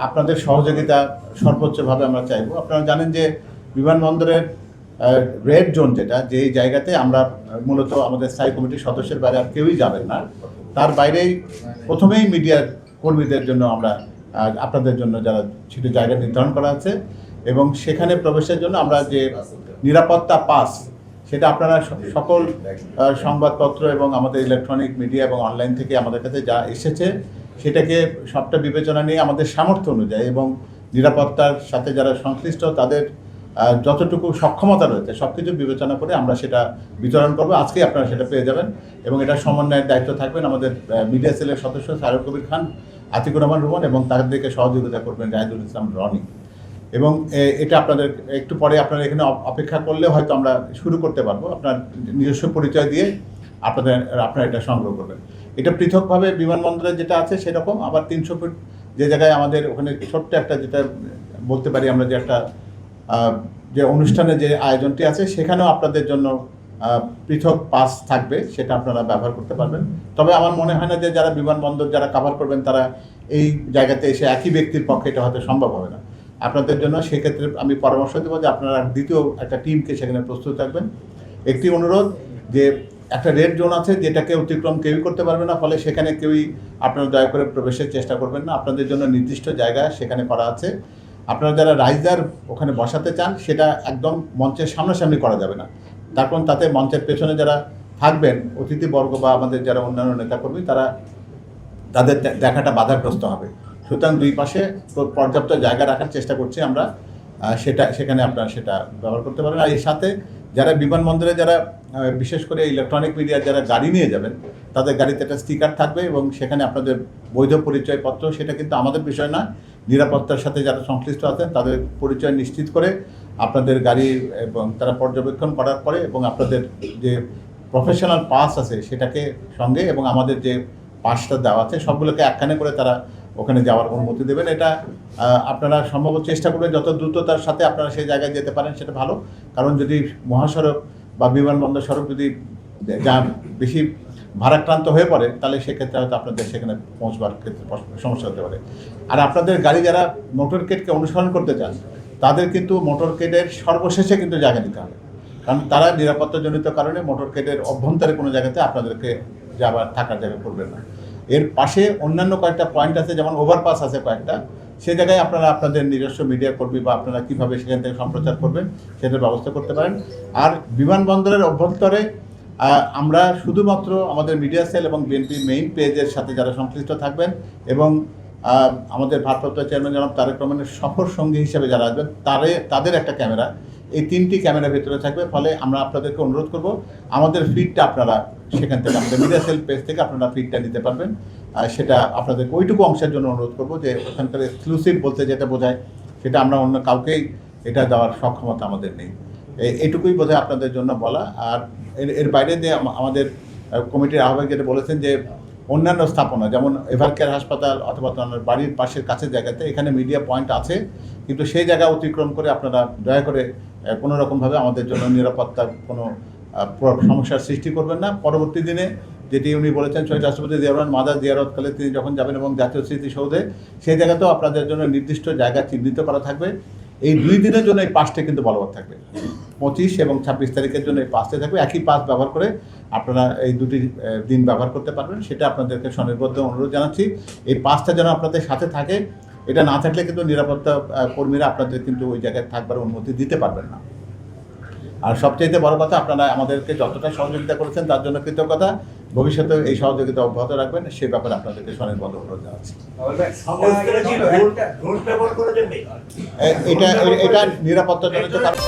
আপনাদের সহযোগিতা সর্বোচ্চভাবে আমরা চাইব। আপনারা জানেন যে বিমানবন্দরের রেড জোন যেটা, যেই জায়গাতে আমরা মূলত আমাদের স্থায়ী কমিটির সদস্যের বাইরে আর কেউই যাবেন না, তার বাইরেই প্রথমেই মিডিয়ার কর্মীদের জন্য আমরা আপনাদের জন্য যারা সেটি জায়গা নির্ধারণ করা আছে, এবং সেখানে প্রবেশের জন্য আমরা যে নিরাপত্তা পাস, সেটা আপনারা সকল সংবাদপত্র এবং আমাদের ইলেকট্রনিক মিডিয়া এবং অনলাইন থেকে আমাদের কাছে যা এসেছে সেটাকে সবটা বিবেচনা নিয়ে আমাদের সামর্থ্য অনুযায়ী এবং নিরাপত্তার সাথে যারা সংশ্লিষ্ট তাদের যতটুকু সক্ষমতা রয়েছে সব কিছু বিবেচনা করে আমরা সেটা বিতরণ করবো। আজকেই আপনারা সেটা পেয়ে যাবেন, এবং এটা সমন্বয়ের দায়িত্ব থাকবেন আমাদের মিডিয়া সেলের সদস্য সায়র কবির খান, আতিকুর রহমান রুমন, এবং তাদেরকে সহযোগিতা করবেন জাহিদুল ইসলাম রনি। এবং এটা আপনাদের একটু পরে আপনারা এখানে অপেক্ষা করলে হয়তো আমরা শুরু করতে পারবো। আপনার নিজস্ব পরিচয় দিয়ে আপনারা এটা সংগ্রহ করবেন। এটা পৃথকভাবে বিমানবন্দরে যেটা আছে সেরকম, আবার 300 ফুট যে জায়গায় আমাদের ওখানে ছোট্ট একটা, যেটা বলতে পারি আমরা যে একটা যে অনুষ্ঠানের যে আয়োজনটি আছে সেখানেও আপনাদের জন্য পৃথক পাস থাকবে, সেটা আপনারা ব্যবহার করতে পারবেন। তবে আমার মনে হয় না যে যারা বিমানবন্দর যারা কভার করবেন তারা এই জায়গাতে এসে একই ব্যক্তির পক্ষে এটা হয়তো সম্ভব হবে না। আপনাদের জন্য সেক্ষেত্রে আমি পরামর্শ দেবো যে আপনারা দ্বিতীয় একটা টিমকে সেখানে প্রস্তুত থাকবেন। একটি অনুরোধ, যে একটা রেড জোন আছে যেটাকে অতিক্রম কেউই করতে পারবে না, ফলে সেখানে কেউই আপনারা দয়া করে প্রবেশের চেষ্টা করবেন না। আপনাদের জন্য নির্দিষ্ট জায়গা সেখানে করা আছে। আপনারা যারা রাইজার ওখানে বসাতে চান সেটা একদম মঞ্চের সামনাসামনি করা যাবে না, তার কারণ তাতে মঞ্চের পেছনে যারা থাকবেন অতিথিবর্গ বা আমাদের যারা অন্যান্য নেতাকর্মী তাদের দেখাটা বাধাগ্রস্ত হবে। সুতরাং দুই পাশে পর্যাপ্ত জায়গা রাখার চেষ্টা করছি আমরা, সেখানে আপনারা সেটা ব্যবহার করতে পারেন। আর এর সাথে যারা বিমানবন্দরে যারা বিশেষ করে ইলেকট্রনিক মিডিয়ার যারা গাড়ি নিয়ে যাবেন তাদের গাড়িতে একটা স্টিকার থাকবে, এবং সেখানে আপনাদের বৈধ পরিচয়পত্র, সেটা কিন্তু আমাদের বিষয় না, নিরাপত্তার সাথে যারা সংশ্লিষ্ট আছেন তাদের পরিচয় নিশ্চিত করে আপনাদের গাড়ি এবং তারা পর্যবেক্ষণ করার পরে, এবং আপনাদের যে প্রফেশনাল পাস আছে সেটাকে সঙ্গে, এবং আমাদের যে পাসটা দেওয়া আছে সবগুলোকে একখানে করে তারা ওখানে যাওয়ার অনুমতি দেবেন। এটা আপনারা সম্ভব চেষ্টা করবেন যত দ্রুততার সাথে আপনারা সেই জায়গায় যেতে পারেন সেটা ভালো, কারণ যদি মহাসড়ক বা বিমানবন্দর সড়ক যদি যা বেশি ভারাক্রান্ত হয়ে পড়ে তাহলে সেক্ষেত্রে হয়তো আপনাদের সেখানে পৌঁছবার ক্ষেত্রে সমস্যা হতে পারে। আর আপনাদের গাড়ি যারা মোটরকেডকে অনুসরণ করতে চান তাদের কিন্তু মোটরকেডের সর্বশেষে কিন্তু জায়গা দিতে হবে, কারণ তারা নিরাপত্তাজনিত কারণে মোটরকেডের অভ্যন্তরে কোনো জায়গাতে আপনাদেরকে যাবার থাকার জায়গা করবেন না। এর পাশে অন্যান্য কয়েকটা পয়েন্ট আছে, যেমন ওভারপাস আছে কয়েকটা, সে জায়গায় আপনারা আপনাদের নিজস্ব মিডিয়া কর্মী বা আপনারা কীভাবে সেখান থেকে সম্প্রচার করবেন সেটার ব্যবস্থা করতে পারেন। আর বিমানবন্দরের অভ্যন্তরে আমরা শুধুমাত্র আমাদের মিডিয়া সেল এবং বিএনপির মেইন পেজের সাথে যারা সংশ্লিষ্ট থাকবেন, এবং আমাদের ভারপ্রাপ্ত চেয়ারম্যান জনাব তারেক রহমানের সফর সঙ্গী হিসেবে যারা আসবেন তাদের একটা ক্যামেরা, এই 3টি ক্যামেরা ভেতরে থাকবে। ফলে আমরা আপনাদেরকে অনুরোধ করব আমাদের ফিডটা আপনারা সেখান থেকে আমাদের মিডিয়া সেল পেজ থেকে আপনারা ফিডটা নিতে পারবেন। সেটা আপনাদেরকে ওইটুকু অংশের জন্য অনুরোধ করব যে ওখানকার এক্সক্লুসিভ বলতে যেটা বোঝায় সেটা আমরা অন্য কাউকেই এটা দেওয়ার সক্ষমতা আমাদের নেই। এইটুকুই বোধহয় আপনাদের জন্য বলা। আর এর বাইরে যে আমাদের কমিটির আহ্বায়ক যেটা বলেছেন যে অন্যান্য স্থাপনা যেমন এভারকেয়ার হাসপাতাল অথবা আপনার বাড়ির পাশের কাছের জায়গাতে এখানে মিডিয়া পয়েন্ট আছে, কিন্তু সেই জায়গা অতিক্রম করে আপনারা দয়া করে কোনো রকমভাবে আমাদের জন্য নিরাপত্তার কোনো সমস্যার সৃষ্টি করবেন না। পরবর্তী দিনে যেটি উনি বলেছেন শহীদ রাষ্ট্রপতি জিয়াউর রহমান মাজার জিয়ারতকালে তিনি যখন যাবেন এবং জাতীয় স্মৃতিসৌধে, সেই জায়গাতেও আপনাদের জন্য নির্দিষ্ট জায়গা চিহ্নিত করা থাকবে। এই 2 দিনের জন্য এই পাসটা কিন্তু বলবৎ থাকবে, 25 এবং 26 তারিখের জন্য এই পাসটা থাকবে। একই পাস ব্যবহার করে আপনারা এই 2টি দিন ব্যবহার করতে পারবেন, সেটা আপনাদেরকে স্বনির্বদ্ধ অনুরোধ জানাচ্ছি। এই পাসটা যেন আপনাদের সাথে থাকে, এটা না থাকলে কিন্তু নিরাপত্তা কর্মীরা আপনাদের কিন্তু ওই জায়গায় থাকবার অনুমতি দিতে পারবেন না। আর সবচাইতে বড় কথা, আপনারা আমাদেরকে যতটা সহযোগিতা করেছেন তার জন্য কৃতজ্ঞতা। ভবিষ্যতে এই সহযোগিতা অব্যাহত রাখবেন, সে ব্যাপারে আপনাদেরকে স্বনির্বদ্ধ অনুরোধ জানাচ্ছি। এটা নিরাপত্তাজনিত কারণ।